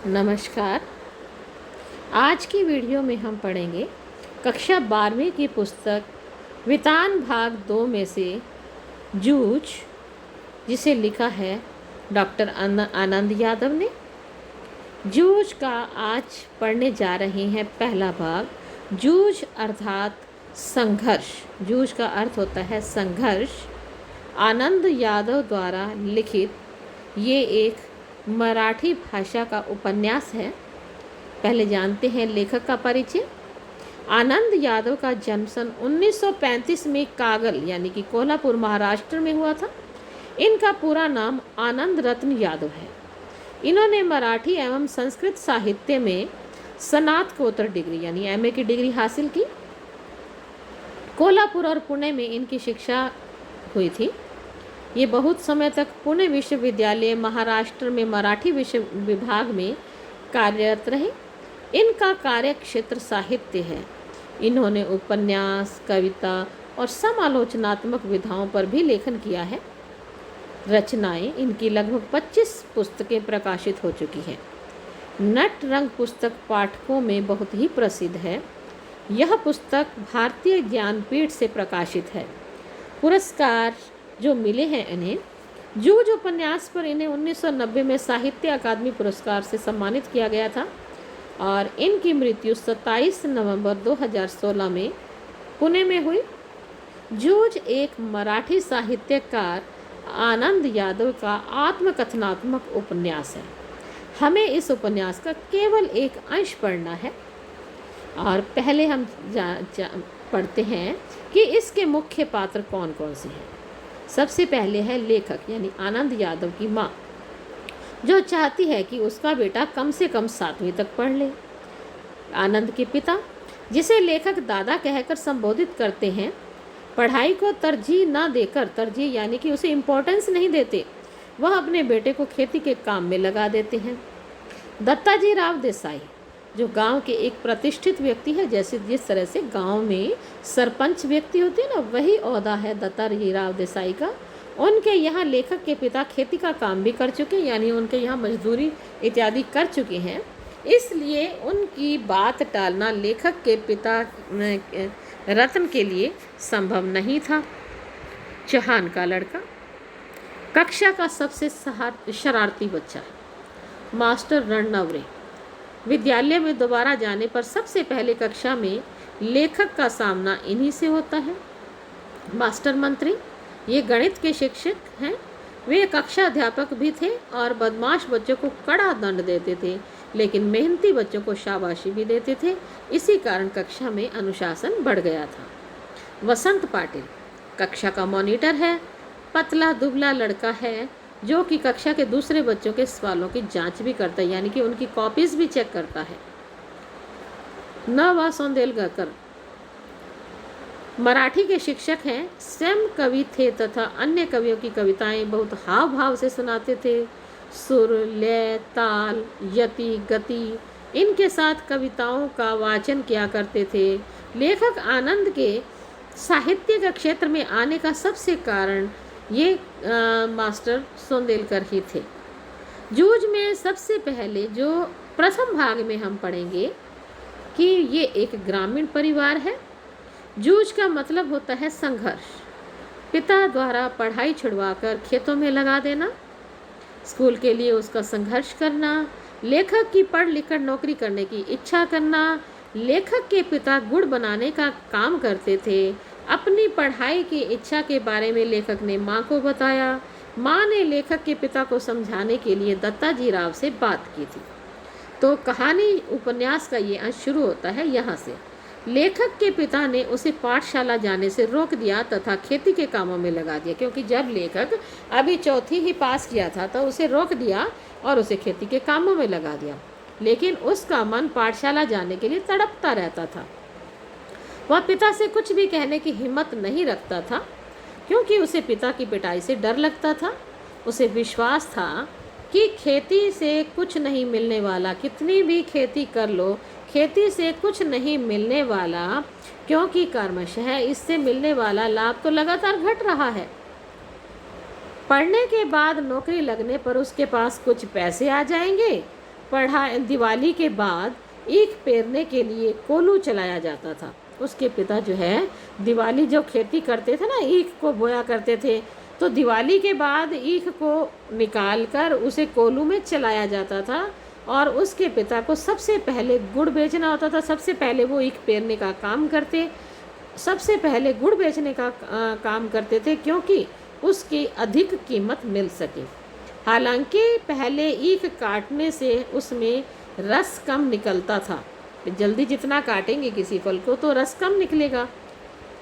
नमस्कार। आज की वीडियो में हम पढ़ेंगे कक्षा 12वीं की पुस्तक वितान भाग 2 में से जूझ, जिसे लिखा है डॉक्टर आनंद यादव ने। जूझ का आज पढ़ने जा रहे हैं पहला भाग। जूझ अर्थात संघर्ष। जूझ का अर्थ होता है संघर्ष। आनंद यादव द्वारा लिखित ये एक मराठी भाषा का उपन्यास है। पहले जानते हैं लेखक का परिचय। आनंद यादव का जन्म सन 1935 में कागल यानी कि कोल्हापुर महाराष्ट्र में हुआ था। इनका पूरा नाम आनंद रत्न यादव है। इन्होंने मराठी एवं संस्कृत साहित्य में स्नातकोत्तर डिग्री यानी एमए की डिग्री हासिल की। कोल्हापुर और पुणे में इनकी शिक्षा हुई थी। ये बहुत समय तक पुणे विश्वविद्यालय महाराष्ट्र में मराठी विषय विभाग में कार्यरत रहे। इनका कार्य क्षेत्र साहित्य है। इन्होंने उपन्यास, कविता और समालोचनात्मक विधाओं पर भी लेखन किया है। रचनाएं इनकी लगभग 25 पुस्तकें प्रकाशित हो चुकी हैं। नट रंग पुस्तक पाठकों में बहुत ही प्रसिद्ध है। यह पुस्तक भारतीय ज्ञानपीठ से प्रकाशित है। पुरस्कार जो मिले हैं इन्हें, जूझ उपन्यास पर इन्हें 1990 में साहित्य अकादमी पुरस्कार से सम्मानित किया गया था और इनकी मृत्यु 27 नवंबर 2016 में पुणे में हुई। जूझ एक मराठी साहित्यकार आनंद यादव का आत्मकथनात्मक उपन्यास है। हमें इस उपन्यास का केवल एक अंश पढ़ना है और पहले हम पढ़ते हैं कि इसके मुख्य पात्र कौन कौन से हैं। सबसे पहले है लेखक यानी आनंद यादव की माँ, जो चाहती है कि उसका बेटा कम से कम 7वीं तक पढ़ ले। आनंद के पिता, जिसे लेखक दादा कहकर संबोधित करते हैं, पढ़ाई को तरजीह यानी कि उसे इम्पोर्टेंस नहीं देते। वह अपने बेटे को खेती के काम में लगा देते हैं। दत्ताजी राव देसाई, जो गांव के एक प्रतिष्ठित व्यक्ति है, जैसे जिस तरह से गांव में सरपंच व्यक्ति होते हैं ना, वही ओहदा है दत्ताजी राव देसाई का। उनके यहाँ लेखक के पिता खेती का काम भी कर चुके, यानी उनके यहाँ मजदूरी इत्यादि कर चुके हैं। इसलिए उनकी बात टालना लेखक के पिता रत्न के लिए संभव नहीं था। चौहान का लड़का कक्षा का सबसे शरारती बच्चा है। मास्टर रणनवरे, विद्यालय में दोबारा जाने पर सबसे पहले कक्षा में लेखक का सामना इन्हीं से होता है। मास्टर मंत्री, ये गणित के शिक्षक हैं। वे कक्षा अध्यापक भी थे और बदमाश बच्चों को कड़ा दंड देते थे, लेकिन मेहनती बच्चों को शाबाशी भी देते थे। इसी कारण कक्षा में अनुशासन बढ़ गया था। वसंत पाटिल कक्षा का मॉनिटर है। पतला दुबला लड़का है जो कि कक्षा के दूसरे बच्चों के सवालों की जांच भी करता है, यानी कि उनकी कॉपीज भी चेक करता है। न सौंदेलकर मराठी के शिक्षक हैं। स्वयं कवि थे तथा अन्य कवियों की कविताएं बहुत हाव भाव से सुनाते थे। सुर, लय, ताल, यति, गति इनके साथ कविताओं का वाचन किया करते थे। लेखक आनंद के साहित्य के क्षेत्र में आने का सबसे कारण ये मास्टर सौंदेलकर ही थे। जूझ में सबसे पहले जो प्रथम भाग में हम पढ़ेंगे कि ये एक ग्रामीण परिवार है। जूझ का मतलब होता है संघर्ष। पिता द्वारा पढ़ाई छुड़वाकर खेतों में लगा देना, स्कूल के लिए उसका संघर्ष करना, लेखक की पढ़ लिखकर नौकरी करने की इच्छा करना। लेखक के पिता गुड़ बनाने का काम करते थे। अपनी पढ़ाई की इच्छा के बारे में लेखक ने माँ को बताया। माँ ने लेखक के पिता को समझाने के लिए दत्ताजी राव से बात की थी। तो कहानी उपन्यास का ये अंश शुरू होता है यहाँ से। लेखक के पिता ने उसे पाठशाला जाने से रोक दिया तथा खेती के कामों में लगा दिया, क्योंकि जब लेखक अभी 4वीं ही पास किया था तो उसे रोक दिया और उसे खेती के कामों में लगा दिया। लेकिन उसका मन पाठशाला जाने के लिए तड़पता रहता था। वह पिता से कुछ भी कहने की हिम्मत नहीं रखता था, क्योंकि उसे पिता की पिटाई से डर लगता था। उसे विश्वास था कि खेती से कुछ नहीं मिलने वाला, कितनी भी खेती कर लो, खेती से कुछ नहीं मिलने वाला, क्योंकि कर्मशः इससे मिलने वाला लाभ तो लगातार घट रहा है। पढ़ने के बाद नौकरी लगने पर उसके पास कुछ पैसे आ जाएंगे पढ़ा दिवाली के बाद ईख पेरने के लिए कोलू चलाया जाता था। उसके पिता जो है दिवाली जो खेती करते थे ना, ईख को बोया करते थे, तो दिवाली के बाद ईख को निकाल कर उसे कोलू में चलाया जाता था और उसके पिता को सबसे पहले गुड़ बेचना होता था। सबसे पहले वो ईख पेरने का काम करते, सबसे पहले गुड़ बेचने का काम करते थे, क्योंकि उसकी अधिक कीमत मिल सके। हालांकि पहले ईख काटने से उसमें रस कम निकलता था, जल्दी जितना काटेंगे किसी फल को तो रस कम निकलेगा,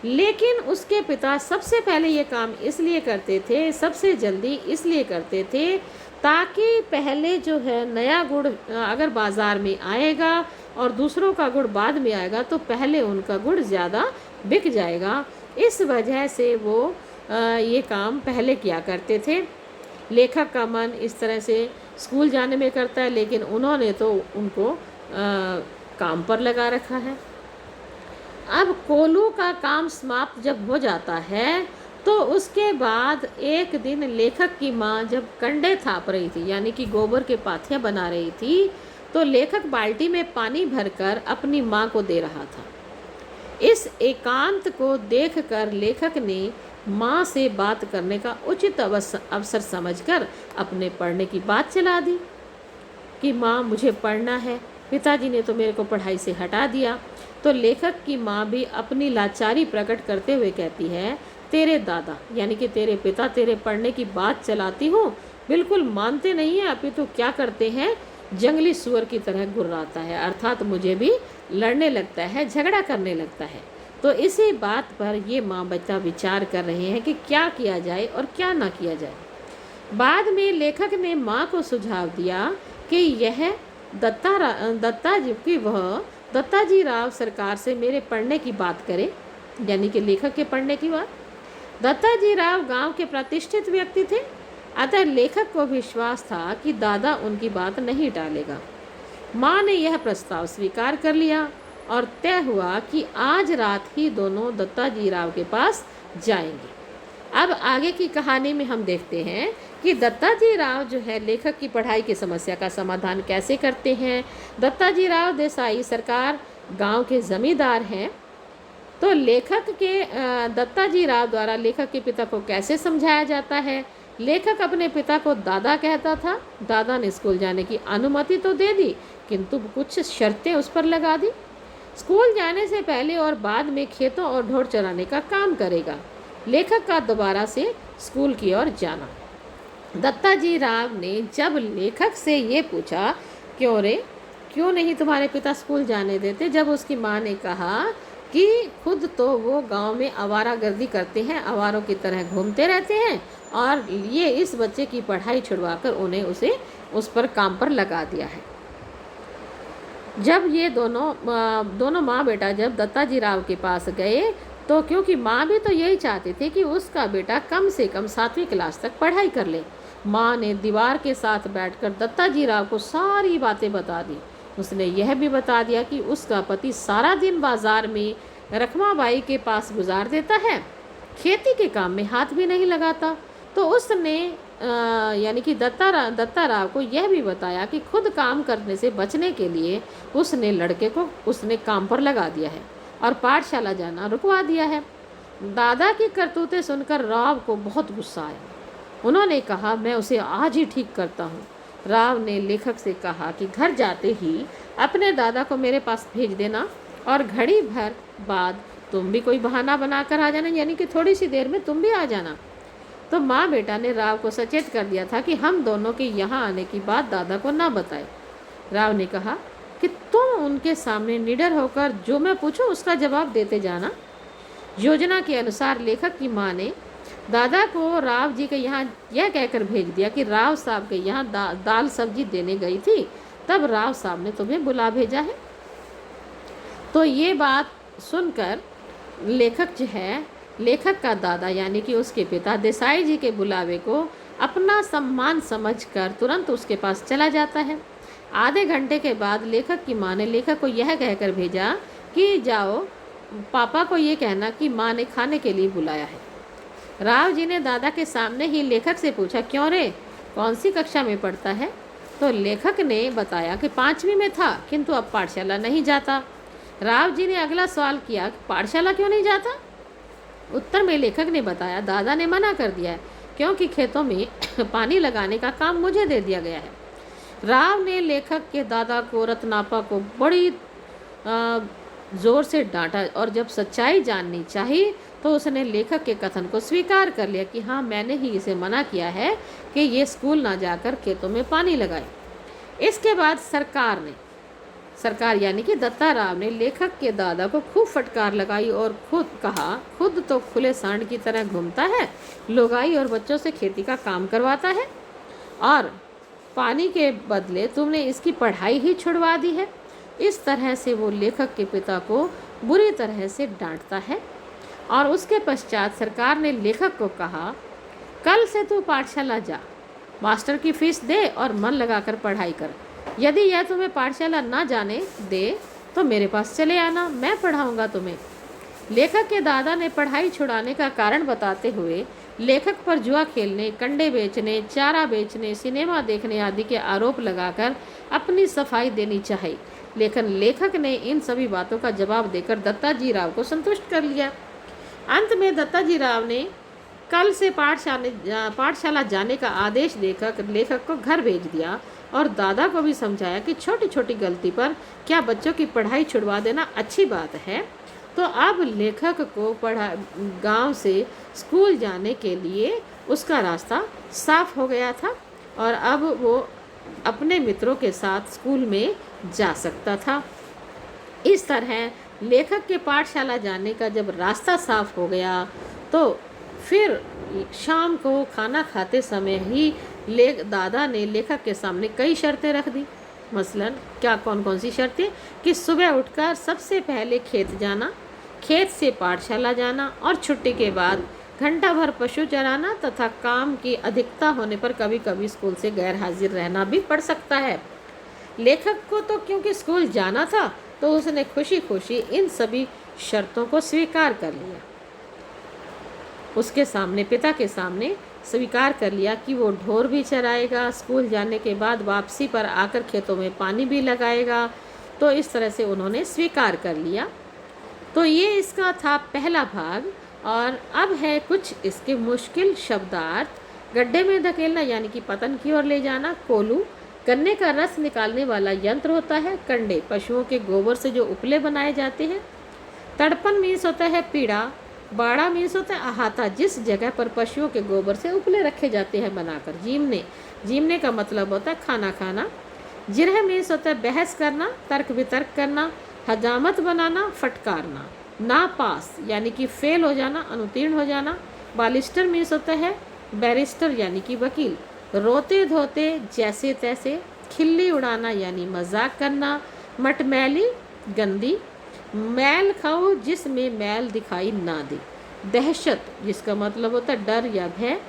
लेकिन उसके पिता सबसे पहले ये काम इसलिए करते थे, सबसे जल्दी इसलिए करते थे, ताकि पहले जो है नया गुड़ अगर बाज़ार में आएगा और दूसरों का गुड़ बाद में आएगा तो पहले उनका गुड़ ज़्यादा बिक जाएगा। इस वजह से वो ये काम पहले किया करते थे। लेखक का मन इस तरह से स्कूल जाने में करता है, लेकिन उन्होंने तो उनको काम पर लगा रखा है। अब कोलू का काम समाप्त जब हो जाता है तो उसके बाद एक दिन लेखक की माँ जब कंडे थाप रही थी, यानी कि गोबर के पाथियाँ बना रही थी, तो लेखक बाल्टी में पानी भरकर अपनी माँ को दे रहा था। इस एकांत को देखकर लेखक ने माँ से बात करने का उचित अवसर समझकर अपने पढ़ने की बात चला दी कि माँ मुझे पढ़ना है, पिताजी ने तो मेरे को पढ़ाई से हटा दिया। तो लेखक की माँ भी अपनी लाचारी प्रकट करते हुए कहती है, तेरे दादा यानी कि तेरे पिता तेरे पढ़ने की बात चलाती हो, बिल्कुल मानते नहीं है, अभी तो क्या करते हैं, जंगली सुअर की तरह गुर्राता है, अर्थात मुझे भी लड़ने लगता है, झगड़ा करने लगता है। तो इसी बात पर ये माँ बच्चा विचार कर रहे हैं कि क्या किया जाए और क्या ना किया जाए। बाद में लेखक ने माँ को सुझाव दिया कि यह दत्ताजी राव सरकार से मेरे पढ़ने की बात करे, यानी कि लेखक के पढ़ने की बात। दत्ताजी राव गांव के प्रतिष्ठित व्यक्ति थे, अतः लेखक को विश्वास था कि दादा उनकी बात नहीं टालेगा। माँ ने यह प्रस्ताव स्वीकार कर लिया और तय हुआ कि आज रात ही दोनों दत्ताजी राव के पास जाएंगे। अब आगे की कहानी में हम देखते हैं कि दत्ताजी राव जो है लेखक की पढ़ाई की समस्या का समाधान कैसे करते हैं। दत्ताजी राव देसाई सरकार गांव के जमींदार हैं। तो लेखक के दत्ताजी राव द्वारा लेखक के पिता को कैसे समझाया जाता है। लेखक अपने पिता को दादा कहता था। दादा ने स्कूल जाने की अनुमति तो दे दी, किंतु कुछ शर्तें उस पर लगा दी। स्कूल जाने से पहले और बाद में खेतों और ढोर चराने का काम करेगा। लेखक का दोबारा से स्कूल की ओर जाना। दत्ताजी राव ने जब लेखक से ये पूछा, क्यों नहीं तुम्हारे पिता स्कूल जाने देते, जब उसकी माँ ने कहा कि खुद तो वो गांव में आवारागर्दी करते हैं, आवारों की तरह घूमते रहते हैं और ये इस बच्चे की पढ़ाई छुड़वाकर उसे उस पर काम पर लगा दिया है। जब ये दोनों माँ बेटा जब दत्ताजी राव के पास गए तो क्योंकि माँ भी तो यही चाहती थी कि उसका बेटा कम से कम 7वीं क्लास तक पढ़ाई कर ले। माँ ने दीवार के साथ बैठकर दत्ताजी राव को सारी बातें बता दी। उसने यह भी बता दिया कि उसका पति सारा दिन बाजार में रखमाबाई के पास गुजार देता है, खेती के काम में हाथ भी नहीं लगाता। तो उसने यानी कि दत्ता राव को यह भी बताया कि खुद काम करने से बचने के लिए उसने लड़के को उसने काम पर लगा दिया है और पाठशाला जाना रुकवा दिया है। दादा की करतूतें सुनकर राव को बहुत गुस्सा आया। उन्होंने कहा, मैं उसे आज ही ठीक करता हूँ। राव ने लेखक से कहा कि घर जाते ही अपने दादा को मेरे पास भेज देना और घड़ी भर बाद तुम भी कोई बहाना बनाकर आ जाना, यानी कि थोड़ी सी देर में तुम भी आ जाना। तो माँ बेटा ने राव को सचेत कर दिया था कि हम दोनों के यहाँ आने की बात दादा को ना बताए। राव ने कहा कि तुम उनके सामने निडर होकर जो मैं पूछूं उसका जवाब देते जाना। योजना के अनुसार लेखक की माँ ने दादा को राव जी के यहाँ यह कहकर भेज दिया कि राव साहब के यहाँ दाल सब्जी देने गई थी, तब राव साहब ने तुम्हें बुला भेजा है। तो ये बात सुनकर लेखक जो है, लेखक का दादा यानी कि उसके पिता देसाई जी के बुलावे को अपना सम्मान समझकर तुरंत उसके पास चला जाता है। आधे घंटे के बाद लेखक की माँ ने लेखक को यह कहकर भेजा कि जाओ पापा को ये कहना कि माँ ने खाने के लिए बुलाया है। राव जी ने दादा के सामने ही लेखक से पूछा, क्यों रे, कौन सी कक्षा में पढ़ता है। तो लेखक ने बताया कि 5वीं में था, किंतु अब पाठशाला नहीं जाता। राव जी ने अगला सवाल किया कि पाठशाला क्यों नहीं जाता? उत्तर में लेखक ने बताया, दादा ने मना कर दिया है, क्योंकि खेतों में पानी लगाने का काम मुझे दे दिया गया है। राव ने लेखक के दादा को, रत्नापा को बड़ी ज़ोर से डांटा और जब सच्चाई जाननी चाहिए तो उसने लेखक के कथन को स्वीकार कर लिया कि हाँ, मैंने ही इसे मना किया है कि ये स्कूल ना जाकर खेतों में पानी लगाए। इसके बाद सरकार यानी कि दत्ता राव ने लेखक के दादा को खूब फटकार लगाई और खुद तो खुले सांड की तरह घूमता है, लोगाई और बच्चों से खेती का काम करवाता है, और पानी के बदले तुमने इसकी पढ़ाई ही छुड़वा दी है। इस तरह से वो लेखक के पिता को बुरी तरह से डांटता है। और उसके पश्चात सरकार ने लेखक को कहा, कल से तू पाठशाला जा, मास्टर की फीस दे और मन लगाकर पढ़ाई कर। यदि यह तुम्हें पाठशाला ना जाने दे तो मेरे पास चले आना, मैं पढ़ाऊँगा तुम्हें। लेखक के दादा ने पढ़ाई छुड़ाने का कारण बताते हुए लेखक पर जुआ खेलने, कंडे बेचने, चारा बेचने, सिनेमा देखने आदि के आरोप लगाकर अपनी सफाई देनी चाहिए, लेकिन लेखक ने इन सभी बातों का जवाब देकर दत्ताजी राव को संतुष्ट कर लिया। अंत में दत्ताजी राव ने कल से पाठशाला जाने का आदेश देकर लेखक को घर भेज दिया और दादा को भी समझाया कि छोटी छोटी गलती पर क्या बच्चों की पढ़ाई छुड़वा देना अच्छी बात है। तो अब लेखक को गांव से स्कूल जाने के लिए उसका रास्ता साफ हो गया था और अब वो अपने मित्रों के साथ स्कूल में जा सकता था। इस तरह लेखक के पाठशाला जाने का जब रास्ता साफ हो गया तो फिर शाम को खाना खाते समय ही दादा ने लेखक के सामने कई शर्तें रख दी। मसलन क्या कौन कौन सी शर्तें? कि सुबह उठकर सबसे पहले खेत जाना, खेत से पाठशाला जाना और छुट्टी के बाद घंटा भर पशु चराना तथा काम की अधिकता होने पर कभी कभी स्कूल से गैर हाजिर रहना भी पड़ सकता है। लेखक को तो क्योंकि स्कूल जाना था तो उसने खुशी खुशी इन सभी शर्तों को स्वीकार कर लिया। उसके सामने, पिता के सामने स्वीकार कर लिया कि वो ढोर भी चराएगा, स्कूल जाने के बाद वापसी पर आकर खेतों में पानी भी लगाएगा। तो इस तरह से उन्होंने स्वीकार कर लिया। तो ये इसका था पहला भाग। और अब है कुछ इसके मुश्किल शब्दार्थ। गड्ढे में धकेलना यानी कि पतन की ओर ले जाना। कोलू गन्ने का रस निकालने वाला यंत्र होता है। कंडे पशुओं के गोबर से जो उपले बनाए जाते हैं। तड़पन मीन्स होता है पीड़ा। बाड़ा मीन्स होता है अहाता, जिस जगह पर पशुओं के गोबर से उपले रखे जाते हैं बनाकर। जीमने का मतलब होता है खाना खाना। जिरह मीन्स होता है बहस करना, तर्क वितर्क करना। हजामत बनाना, फटकारना। ना पास यानी कि फेल हो जाना, अनुत्तीर्ण हो जाना। बालिस्टर मीन्स होता है बैरिस्टर यानी कि वकील। रोते धोते जैसे तैसे। खिल्ली उड़ाना यानी मजाक करना। मटमैली गंदी। मैल खाओ जिसमें मैल दिखाई ना दे। दहशत जिसका मतलब होता है डर या भय।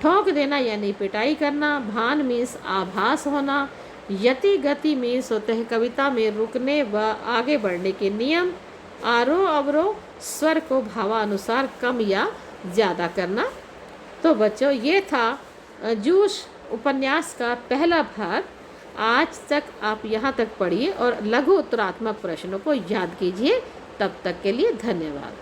ठोक देना यानी पिटाई करना। भान मीन्स आभास होना। यति गति मीन्स होते हैं कविता में रुकने व आगे बढ़ने के नियम। आरोह अवरोह स्वर को भावानुसार कम या ज़्यादा करना। तो बच्चों, ये था जूश उपन्यास का पहला भाग। आज तक आप यहाँ तक पढ़िए और लघु उत्तरात्मक प्रश्नों को याद कीजिए। तब तक के लिए धन्यवाद।